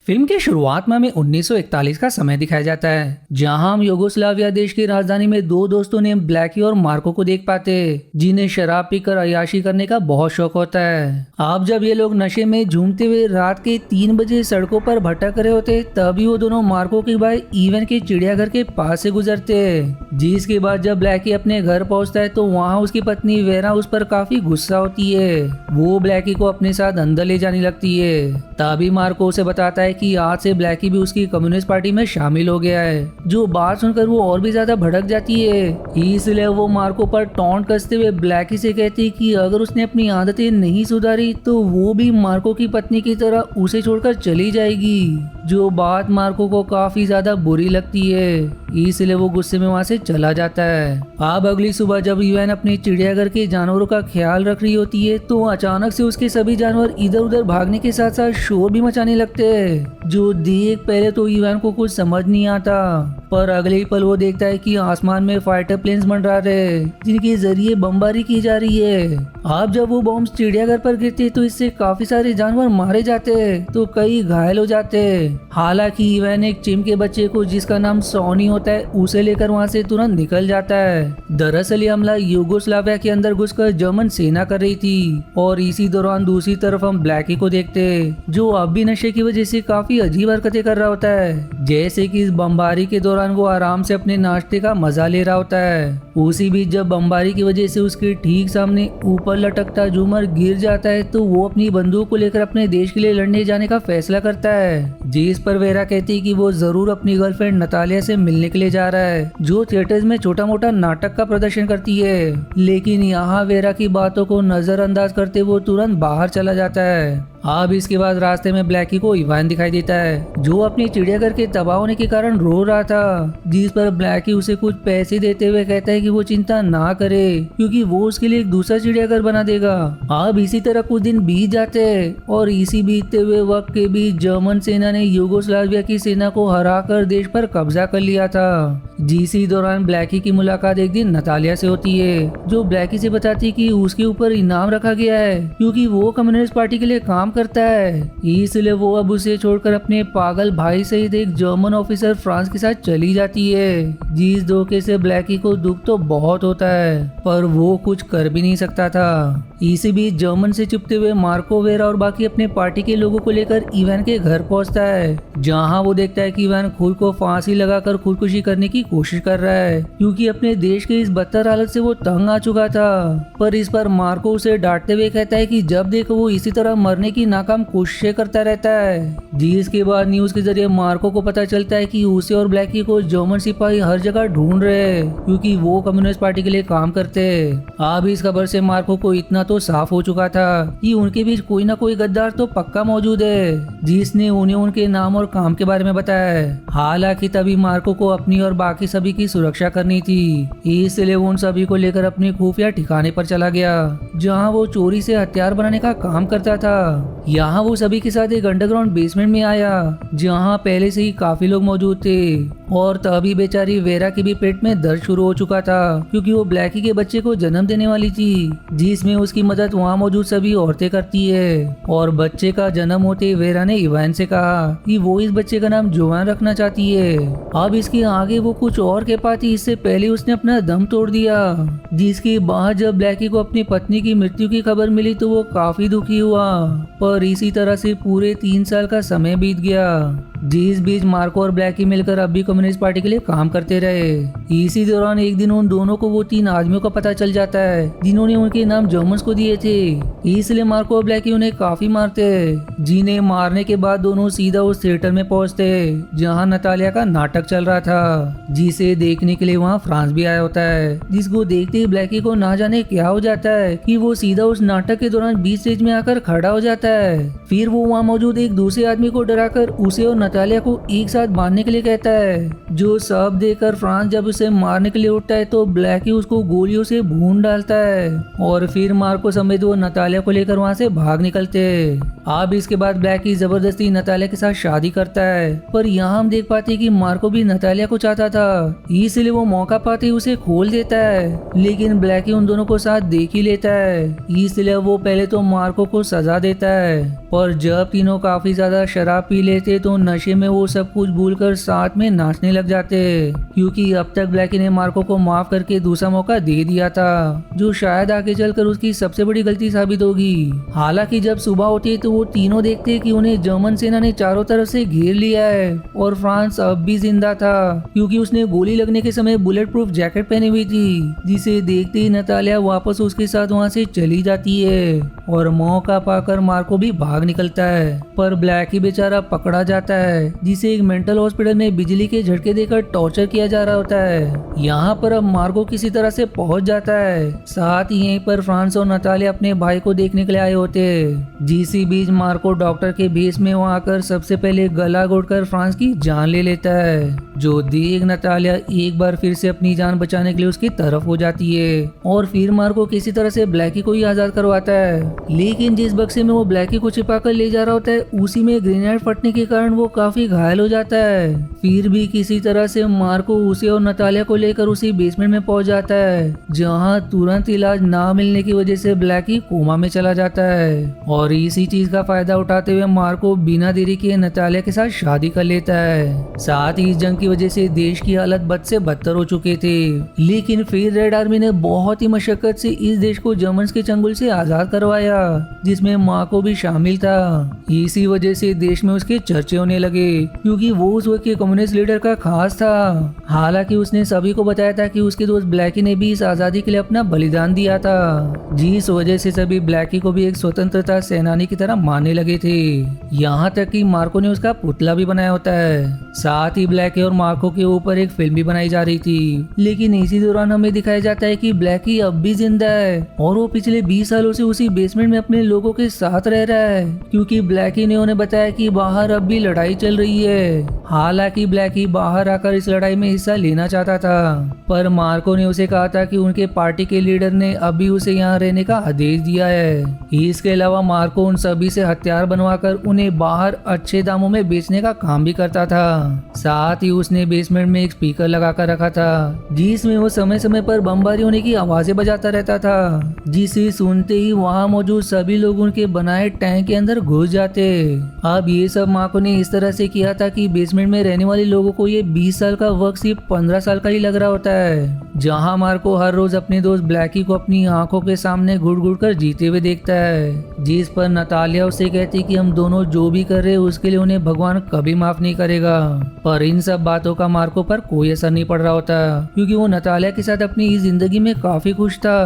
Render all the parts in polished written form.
Film की शुरुआत में हमें 1941 का समय दिखाया जाता है, जहां हम युगोस्लाविया देश की राजधानी में दो दोस्तों ने ब्लैकी और मार्को को देख पाते, जिन्हें शराब पीकर अय्याशी करने का बहुत शौक होता है। अब जब ये लोग नशे में झूमते हुए रात के 3 बजे सड़कों पर भटक रहे होते, तभी वो दोनों मार्को के भाई इवन के चिड़ियाघर के पास से गुजरते। जिसके बाद जब ब्लैकी अपने घर पहुंचता है तो वहाँ उसकी पत्नी वेरा उस पर काफी गुस्सा होती है। वो ब्लैकी को अपने साथ अंदर ले जाने लगती है। तभी मार्को उसे बताता है कि आज से ब्लैकी भी उसकी कम्युनिस्ट पार्टी में शामिल हो गया है। जो बात सुनकर वो और भी ज्यादा भड़क जाती है, इसलिए वो मार्को पर टॉन्ट कसते हुए ब्लैकी से कहती है कि अगर उसने अपनी आदतें नहीं सुधारी तो वो भी मार्को की पत्नी की तरह उसे छोड़कर चली जाएगी। जो बात मार्को को काफी ज्यादा बुरी लगती है, इसलिए वो गुस्से में वहाँ से चला जाता है। अब अगली सुबह जब इवान अपने चिड़ियाघर के जानवरों का ख्याल रख रही होती है तो अचानक से उसके सभी जानवर इधर उधर भागने के साथ साथ शोर भी मचाने लगते हैं। जो देख पहले तो इवान को कुछ समझ नहीं आता, पर अगले ही पल वो देखता है कि आसमान में फाइटर प्लेन्स मंडरा रहे, जिनके जरिए बमबारी की जा रही है। अब जब वो बॉम्ब चिड़ियाघर पर गिरते तो इससे काफी सारे जानवर मारे जाते तो कई घायल हो जाते। हालांकि इवान एक चिम के बच्चे को, जिसका नाम सोनी होता है, उसे लेकर वहाँ से तुरंत निकल जाता है। दरअसल ये हमला युगोस्लाविया के अंदर घुसकर जर्मन सेना कर रही थी। और इसी दौरान दूसरी तरफ हम ब्लैकी को देखते, जो अब भी नशे की वजह से काफी अजीब हरकतें कर रहा होता है। जैसे कि इस बमबारी के दौरान वो आराम से अपने नाश्ते का मजा ले रहा होता है। उसी बीच जब बमबारी की वजह से उसके ठीक सामने ऊपर लटकता झूमर गिर जाता है तो वो अपनी बंदूक को लेकर अपने देश के लिए लड़ने जाने का फैसला करता है। जिस पर वेरा कहती है कि वो जरूर अपनी गर्लफ्रेंड नतालिया से मिलने के लिए जा रहा है, जो थिएटर्स में छोटा मोटा नाटक का प्रदर्शन करती है। लेकिन यहाँ वेरा की बातों को नजरअंदाज करते वो तुरंत बाहर चला जाता है। अब इसके बाद रास्ते में ब्लैकी को इवान दिखाई देता है, जो अपनी चिड़ियाघर के तबाह होने के कारण रो रहा था। जिस पर ब्लैकी उसे कुछ पैसे देते हुए कहता है कि वो चिंता ना करे, क्योंकि वो उसके लिए एक दूसरा चिड़ियाघर बना देगा। अब इसी तरह कुछ दिन बीत जाते हैं और इसी बीतते हुए वक्त के बीच जर्मन सेना ने युगोस्लाविया की सेना को हराकर देश पर कब्जा कर लिया था। इसी दौरान ब्लैकी की मुलाकात एक दिन नतालिया से होती है, जो ब्लैकी से बताती है कि उसके ऊपर इनाम रखा गया है, क्योंकि वो कम्युनिस्ट पार्टी के लिए काम करता है। इसलिए वो अब उसे छोड़कर अपने पागल भाई सहित एक जर्मन ऑफिसर फ्रांस के साथ चली जाती है। जिस धोखे से ब्लैकी को दुख तो बहुत होता है, पर वो कुछ कर भी नहीं सकता था। इसी बीच जर्मन से छुपते हुए मार्को, वेरा और बाकी अपने पार्टी के लोगों को लेकर इवान के घर पहुंचता है, जहां वो देखता है कि इवान खुद को फांसी लगाकर खुदकुशी करने की कोशिश कर रहा है, क्योंकि अपने देश के इस बदतर हालत से वो तंग आ चुका था। पर इस पर मार्को उसे डांटते हुए कहता है कि जब देखो वो इसी तरह मरने की नाकाम कोशिशें करता रहता है। जिसके बाद न्यूज के जरिए मार्को को पता चलता है कि उसे और ब्लैकी को जर्मन सिपाही हर जगह ढूंढ रहे हैं, क्योंकि वो कम्युनिस्ट पार्टी के लिए काम करते हैं। अब इस खबर से मार्को को इतना तो साफ हो चुका था कि उनके बीच कोई ना कोई गद्दार तो पक्का मौजूद है, जिसने उन्हें उनके नाम और काम के बारे में बताया है। हालांकि तभी मार्को को अपनी और बाकी सभी की सुरक्षा करनी थी, इसलिए वो उन सभी को लेकर अपने खुफिया ठिकाने पर चला गया, जहां वो चोरी से हथियार बनाने का काम करता था। यहाँ वो सभी के साथ एक अंडरग्राउंड बेसमेंट में आया, जहाँ पहले से ही काफी लोग मौजूद थे। और तभी बेचारी वेरा के भी पेट में दर्द शुरू हो चुका था, क्योंकि वो ब्लैकी के बच्चे को जन्म देने वाली थी, जिसमें उसकी मदद वहाँ मौजूद सभी औरतें करती है। और बच्चे का जन्म होते वेरा ने इवान से कहा कि वो इस बच्चे का नाम जोआन रखना चाहती है। अब इसके आगे वो कुछ और कह पाती, इससे पहले उसने अपना दम तोड़ दिया। जिसके बाद जब ब्लैकी को अपनी पत्नी की मृत्यु की खबर मिली तो वो काफी दुखी हुआ। पर इसी तरह से पूरे 3 साल का समय बीत गया, जिस बीच मार्को और ब्लैकी मिलकर अब भी कम्युनिस्ट पार्टी के लिए काम करते रहे। इसी दौरान एक दिन उन दोनों को वो 3 आदमियों का पता चल जाता है, जिन्होंने उनके नाम जर्मन्स को दिए थे। इसलिए मार्को और ब्लैकी उन्हें काफी मारते हैं, जिन्हें मारने के बाद दोनों सीधा उस थिएटर में पहुंचते, जहां नतालिया का नाटक चल रहा था, जिसे देखने के लिए वहां फ्रांस भी आया होता है। जिसको देखते ही ब्लैकी को ना जाने क्या हो जाता है कि वो सीधा उस नाटक के दौरान बीच स्टेज में आकर खड़ा हो जाता है। फिर वो वहाँ मौजूद एक दूसरे आदमी को डराकर उसे और नतालिया को एक साथ मारने के लिए कहता है। जो सब देखकर फ्रांस जब उसे मारने के लिए उठता है तो ब्लैकी उसको गोलियों से भून डालता है और फिर मार्को समेत वो नतालिया को लेकर वहाँ से भाग निकलते। अब इसके बाद ब्लैकी जबरदस्ती नतालिया के साथ शादी करता है, पर यहाँ हम देख पाते हैं कि मार्को भी नतालिया को चाहता था, इसलिए वो मौका पाते ही उसे खोल देता है। लेकिन ब्लैकी उन दोनों को साथ देख ही लेता है, इसलिए वो पहले तो मार्को को सजा देता है। पर जब तीनों काफी ज्यादा शराब पी लेते तो नशे में वो सब कुछ भूलकर साथ में नाचने लग जाते, क्योंकि अब तक ब्लैकी ने मार्को को माफ करके दूसरा मौका दे दिया था, जो शायद आगे चलकर उसकी सबसे बड़ी गलती साबित होगी। हालांकि जब सुबह होती है तो वो तीनों देखते कि उन्हें जर्मन सेना ने चारों तरफ से घेर लिया है और फ्रांस अब भी जिंदा था, क्योंकि उसने गोली लगने के समय बुलेट प्रूफ जैकेट पहनी हुई थी, जिसे देखते ही नतालिया वापस उसके साथ वहाँ से चली जाती है और मौका पाकर मार्को भी भाग निकलता है। पर ब्लैकी बेचारा पकड़ा जाता है, जिसे एक मेंटल हॉस्पिटल में बिजली के झटके देकर टॉर्चर किया जा रहा होता है। यहाँ पर अब मार्को किसी तरह से पहुंच जाता है। साथ ही यहीं पर फ्रांस और नतालिया अपने भाई को देखने के लिए आए होते। जिसी बीच मार्को डॉक्टर के भेष में वहाँ आकर सबसे पहले गला घोटकर फ्रांस की जान ले लेता है, जो देख नतालिया एक बार फिर से अपनी जान बचाने के लिए उसकी तरफ हो जाती है और फिर मार्को किसी तरह से ब्लैकी को ही आजाद करवाता है। लेकिन जिस बक्से में वो ब्लैकी को छिपाकर ले जा रहा होता है उसी में ग्रेनेड फटने के कारण वो काफी घायल हो जाता है। फिर भी किसी तरह से मार्को उसे और नतालिया को लेकर उसी बेसमेंट में पहुंच जाता है, जहां तुरंत इलाज ना मिलने की वजह से ब्लैकी कोमा में चला जाता है। और इसी चीज का फायदा उठाते हुए मार्को बिना देरी किए नतालिया के साथ शादी कर लेता है। साथ ही इस जंग की वजह से देश की हालत बद से बदतर हो चुके थे, लेकिन फिर रेड आर्मी ने बहुत ही मशक्कत से इस देश को जर्मन्स के चंगुल से आजाद करवाया, जिसमें मार्को भी शामिल था। इसी वजह से देश में उसके चर्चे होने लगे, क्योंकि वो उस वक्त के कम्युनिस्ट लीडर का खास था। हालांकि उसने सभी को बताया था कि उसके दोस्त ब्लैकी ने भी इस आजादी के लिए अपना बलिदान दिया था, जिस वजह से सभी ब्लैकी को भी एक स्वतंत्रता सेनानी की तरह मानने लगे थे। यहाँ तक कि मार्को ने उसका पुतला भी बनाया होता है। साथ ही ब्लैकी और मार्को के ऊपर एक फिल्म भी बनाई जा रही थी, लेकिन इसी दौरान हमें दिखाया जाता है कि ब्लैकी अब भी जिंदा है और वो पिछले 20 सालों से उसी बेसमेंट में अपने लोगों के साथ रह रहा है, क्योंकि ब्लैकी ने उन्हें बताया कि बाहर अब भी लड़ाई चल रही है। हालांकि ब्लैकी बाहर आकर इस लड़ाई में हिस्सा लेना चाहता था, पर मार्को ने उसे कहा था कि उनके पार्टी के लीडर ने अभी उसे यहाँ रहने का आदेश दिया है। इसके अलावा मार्को उन सभी से हथियार बनवाकर उन्हें बाहर अच्छे दामों में बेचने का काम भी करता था। साथ ही उसने बेसमेंट में एक स्पीकर लगाकर रखा था, जिसमें वो समय समय पर बमबारी होने की आवाजें बजाता रहता था, जिसे सुनते ही वहाँ मौजूद सभी लोग उनके बनाए टैंक के अंदर घुस जाते। अब ये सब मार्को ने इस तरह से किया था कि बेसमेंट में रहने वाले लोगों को ये 20 साल का वक्त सिर्फ 15 साल का ही लग रहा होता है। जहाँ मार्को हर रोज अपने दोस्त ब्लैकी को अपनी आंखों के सामने घुट घुट कर जीते हुए देखता है, जिस पर नतालिया उसे कहती कि हम दोनों जो भी कर रहे हैं उसके लिए उन्हें भगवान कभी माफ नहीं करेगा। पर इन सब बातों का मार्को पर कोई असर नहीं पड़ रहा होता, क्योंकि वो नतालिया के साथ अपनी इस जिंदगी में काफी खुश था।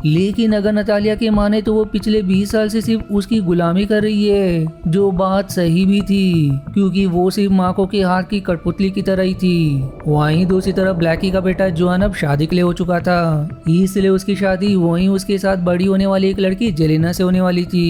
लेकिन अगर नतालिया के माने तो वो पिछले 20 साल से सिर्फ उसकी गुलामी कर रही है, जो बात सही भी थी, क्योंकि वो सिर्फ मार्को के हाथ की कठपुतली की तरह ही थी। वहीं दूसरी तरफ ब्लैकी का बेटा जोआन अब शादी के लिए हो चुका था, इसलिए उसकी शादी वहीं उसके साथ बड़ी होने वाली एक लड़की जेलेना से होने वाली थी।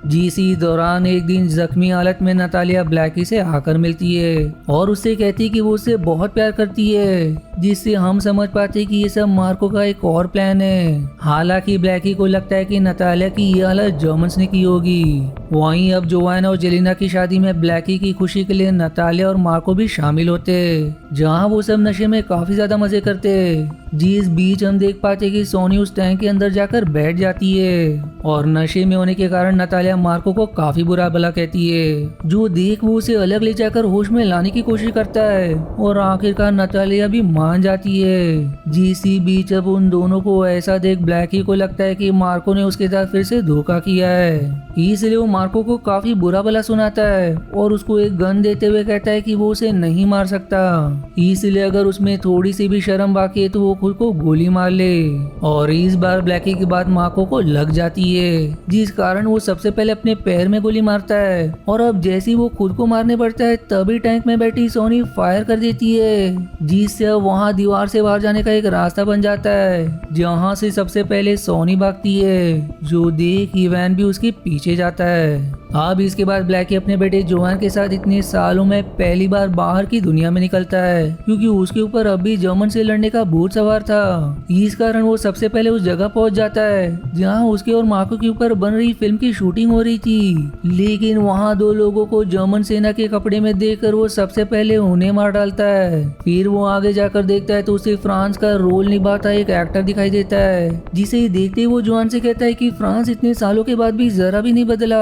जिसी दौरान एक दिन जख्मी हालत में नतालिया ब्लैकी से आकर मिलती है और उससे कहती कि वो उससे बहुत प्यार करती है, जिससे हम समझ पाते कि ये सब मार्को का एक और प्लान है। हालांकि ब्लैकी को लगता है कि नतालिया की ये हालत जर्मन्स ने की होगी। वहीं अब जोआन और जेलेना की शादी में ब्लैकी की खुशी के लिए नतालिया और मार्को भी शामिल होते, जहां वो सब नशे में काफी ज्यादा मजे करते। जिस बीच हम देख पाते कि सोनी उस टैंक के अंदर जाकर बैठ जाती है और नशे में होने के कारण नतालिया मार्को को काफी बुरा भला कहती है, जो देख वो उसे अलग ले जाकर होश में लाने की कोशिश करता है और आखिरकार नतालिया भी मान जाती है। जिसी बीच अब उन दोनों को ऐसा देख ब्लैकी को लगता है कि मार्को ने उसके साथ फिर से धोखा किया है, इसलिए वो मार्को को काफी बुरा भला सुनाता है और उसको एक गन देते हुए कहता है कि वो उसे नहीं मार सकता, इसलिए अगर उसमें थोड़ी सी भी शर्म बाकी है तो वो खुद को गोली मार ले। और इस बार ब्लैकी की बात मार्को को लग जाती है, जिस कारण वो सबसे पहले अपने पैर में गोली मारता है और अब जैसे वो खुद को मारने पड़ता है तभी टैंक में बैठी सोनी फायर कर देती है, जिससे अब वहाँ दीवार से बाहर जाने का एक रास्ता बन जाता है, जहाँ से सबसे पहले सोनी भागती है, जो देख इवान भी उसके पीछे जाता है। अब इसके बाद ब्लैकी अपने बेटे जोआन के साथ इतने सालों में पहली बार बाहर की दुनिया में निकलता है, क्योंकि उसके ऊपर अब भी जर्मन से लड़ने का भूत सवार था। इस कारण वो सबसे पहले उस जगह पहुंच जाता है जहां उसके और मार्को के ऊपर बन रही फिल्म की शूटिंग हो रही थी। लेकिन वहां दो लोगों को जर्मन सेना के कपड़े में देखकर वो सबसे पहले उन्हें मार डालता है। फिर वो आगे जाकर देखता है तो उसे फ्रांस का रोल निभाता एक एक्टर दिखाई देता है, जिसे देखते ही वो जोआन से कहता है कि फ्रांस इतने सालों के बाद भी जरा भी नहीं बदला।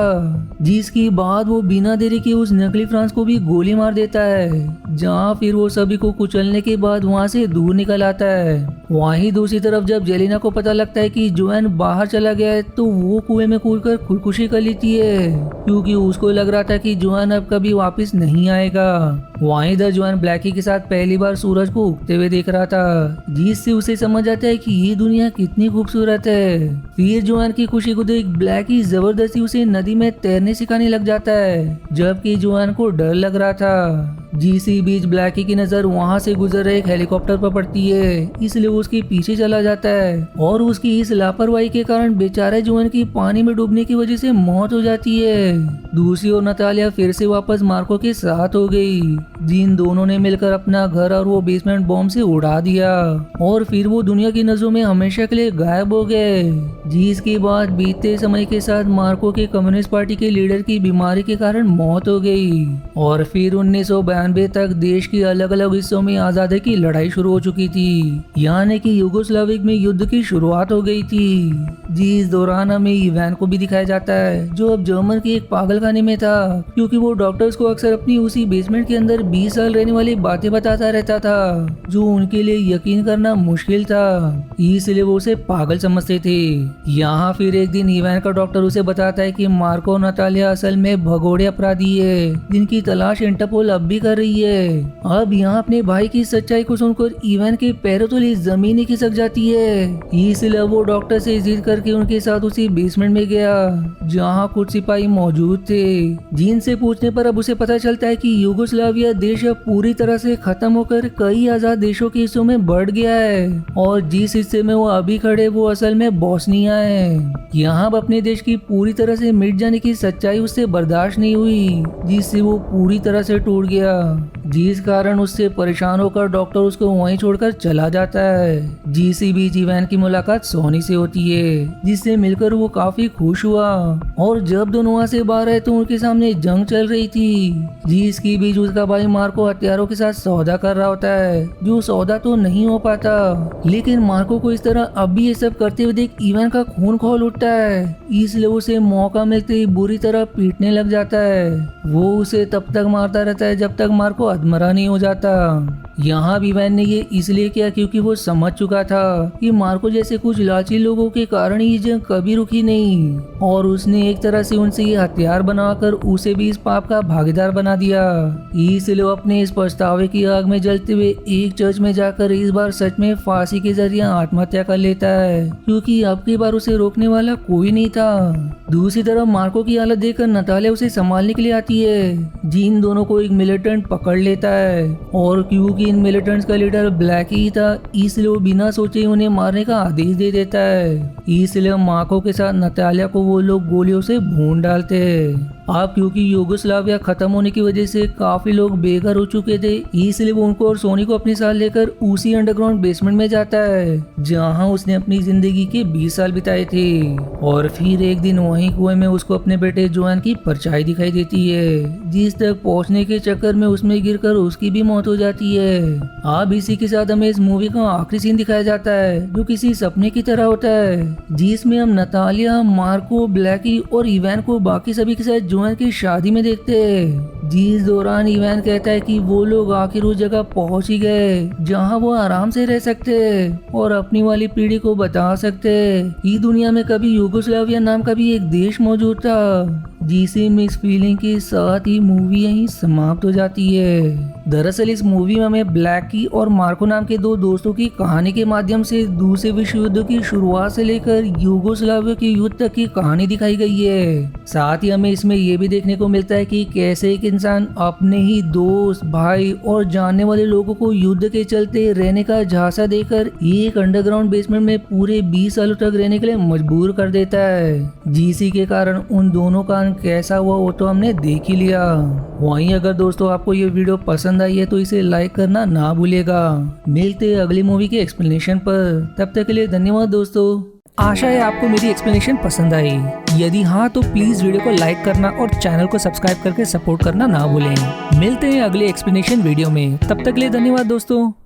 जिसके बाद वो बिना देरी के उस नकली फ्रांस को भी गोली मार देता है, जहाँ फिर वो सभी को कुचलने के बाद वहाँ से दूर निकल आता है। वहीं दूसरी तरफ जब जेलिना को पता लगता है कि जोआन बाहर चला गया है तो वो कुएं में कूदकर खुदकुशी कर लेती है, क्योंकि उसको लग रहा था कि जोआन अब कभी वापस नहीं आएगा। वहीं इधर जोआन ब्लैकी के साथ पहली बार सूरज को उगते हुए देख रहा था, जिससे उसे समझ आता है कि ये दुनिया कितनी खूबसूरत है। फिर जोआन की खुशी को देख ब्लैकी जबरदस्ती उसे नदी में तैरने सिखाने लग जाता है, जबकि जोआन को डर लग रहा था। जिसी बीच ब्लैकी की नजर वहां से गुजर रहे एक हेलीकॉप्टर पर पड़ती है, इसलिए वो उसके पीछे चला जाता है और उसकी इस लापरवाही के कारण बेचारे जोआन की पानी में डूबने की वजह से मौत हो जाती है। दूसरी ओर नतालिया फिर से वापस मार्को के साथ हो गई, जिन दोनों ने मिलकर अपना घर और वो बेसमेंट बॉम्ब से उड़ा दिया और फिर वो दुनिया की नजरों में हमेशा के लिए गायब हो गए। जिसके बाद बीतते समय के साथ मार्को के कम्युनिस्ट पार्टी के लीडर की बीमारी के कारण मौत हो गई और फिर 1992 तक देश के अलग अलग हिस्सों में आजादी की लड़ाई शुरू हो चुकी थी, यानी कि यूगोस्लाविक में युद्ध की शुरुआत हो गई थी। जिस दौरान हमें इवान को भी दिखाया जाता है, जो अब जर्मन की एक पागलखाने में था, क्योंकि वो डॉक्टर्स को अक्सर अपनी उसी बेसमेंट के अंदर 20 साल रहने वाली बातें बताता रहता था, जो उनके लिए यकीन करना मुश्किल था, इसलिए वो उसे पागल समझते थे। यहाँ फिर एक दिन इवान का डॉक्टर उसे बताता है कि मार्को और नतालिया असल में भगोड़े अपराधी है, जिनकी तलाश इंटरपोल अब भी कर रही है। अब यहाँ अपने भाई की सच्चाई को सुनकर इवान के पैरों तले जमीन ही खिसक जाती है, इसलिए वो डॉक्टर से जिद करके उनके साथ उसी बेसमेंट में गया, जहाँ कुछ सिपाही मौजूद थे, जिनसे पूछने पर अब उसे पता चलता है कि यूगोस्लाविया देश अब पूरी तरह से खत्म होकर कई आजाद देशों के हिस्सों में बढ़ गया है और जिस हिस्से में वो अभी खड़े वो असल में बोस्निया है। यहाँ अब अपने देश की पूरी तरह से मिट जाने की सच्चाई उससे बर्दाश्त नहीं हुई, जिससे वो पूरी तरह से टूट गया, जिस कारण उससे परेशान होकर डॉक्टर उसको वहीं छोड़कर चला जाता है। जिसी बीच इवान की मुलाकात सोनी से होती है, जिससे मिलकर वो काफी खुश हुआ और जब दोनों वहाँ से बाहर आए तो उनके सामने जंग चल रही थी, जिसके बीच उसका भाई मार्को हथियारों के साथ सौदा कर रहा होता है, जो सौदा तो नहीं हो पाता। लेकिन मार्को को इस तरह अब भी ये सब करते हुए देख इवान का खून खौल उठता है, इसलिए उसे मौका मिलते ही बुरी तरह पीटने लग जाता है। वो उसे तब तक मारता रहता है जब तक मार्को अधमरा नहीं हो जाता। यहाँ भी इवान ने ये इसलिए किया क्योंकि वो समझ चुका था कि मार्को जैसे कुछ लालची लोगों के कारण ये जंग कभी रुकी नहीं और उसने एक तरह से उनसे ये हथियार बनाकर उसे भी इस पाप का भागीदार बना दिया। इसलिए वो अपने इस पछतावे की आग में जलते हुए एक चर्च में जाकर इस बार सच में फांसी के जरिए आत्महत्या कर लेता है, क्योंकि अब की बार उसे रोकने वाला कोई नहीं था। दूसरी तरफ मार्को की हालत देखकर नतालिया उसे संभालने के लिए आती है, जिन दोनों को एक मिलिटेंट पकड़ लेता है और क्योंकि इन मिलिटेंट्स का लीडर ब्लैक ही था, इसलिए वो बिना सोचे उन्हें मारने का आदेश दे देता है। इसलिए मार्को के साथ नतालिया को वो लोग गोलियों से भून डालते हैं। अब क्योंकि यूगोस्लाविया खत्म होने की वजह से काफी लोग बेघर हो चुके थे, इसलिए वो उनको और सोनी को अपने साथ लेकर उसी अंडरग्राउंड बेसमेंट में जाता है, जहां उसने अपनी जिंदगी के 20 साल बिताए थे। और फिर एक दिन वहीं कुएं में उसको अपने बेटे जोआन की परछाई दिखाई देती है, जिस तक पहुंचने के चक्कर में उसमें गिरकर उसकी भी मौत हो जाती है। अब इसी के साथ हमें इस मूवी का आखिरी सीन दिखाया जाता है, जो किसी सपने की तरह होता है, जिसमें हम नतालिया, मार्को, ब्लैकी और इवान को बाकी सभी के साथ जोआन की शादी में देखते हैं, जिस दौरान इवान कहता है कि वो लोग आखिर उस जगह पहुंच ही गए जहां वो आराम से रह सकते और अपनी वाली पीढ़ी को बता सकते कि दुनिया में कभी यूगोस्लाविया नाम का भी एक देश मौजूद था। जिसे मिक्स फीलिंग के साथ ही मूवी यहीं समाप्त हो जाती है। दरअसल इस मूवी में हमें ब्लैकी और मार्को नाम के दो दोस्तों की कहानी के माध्यम से दूसरे विश्व युद्ध की शुरुआत से लेकर यूगोस्लाविया के युद्ध तक की कहानी दिखाई गई है। साथ ही हमें इसमें ये भी देखने को मिलता है कि कैसे एक इंसान अपने ही दोस्त, भाई और जानने वाले लोगों को युद्ध के चलते रहने का झांसा देकर एक अंडरग्राउंड बेसमेंट में पूरे 20 सालों तक रहने के लिए मजबूर कर देता है। जीसी के कारण उन दोनों का अंत कैसा हुआ वो तो हमने देख ही लिया। वहीं अगर दोस्तों आपको ये वीडियो पसंद आई है तो इसे लाइक करना ना भूलिएगा। मिलते हैं अगली मूवी के एक्सप्लेनेशन पर, तब तक के लिए धन्यवाद दोस्तों। आशा है आपको मेरी एक्सप्लेनेशन पसंद आई। यदि हाँ तो प्लीज वीडियो को लाइक करना और चैनल को सब्सक्राइब करके सपोर्ट करना ना भूलें। मिलते हैं अगले एक्सप्लेनेशन वीडियो में, तब तक के लिए धन्यवाद दोस्तों।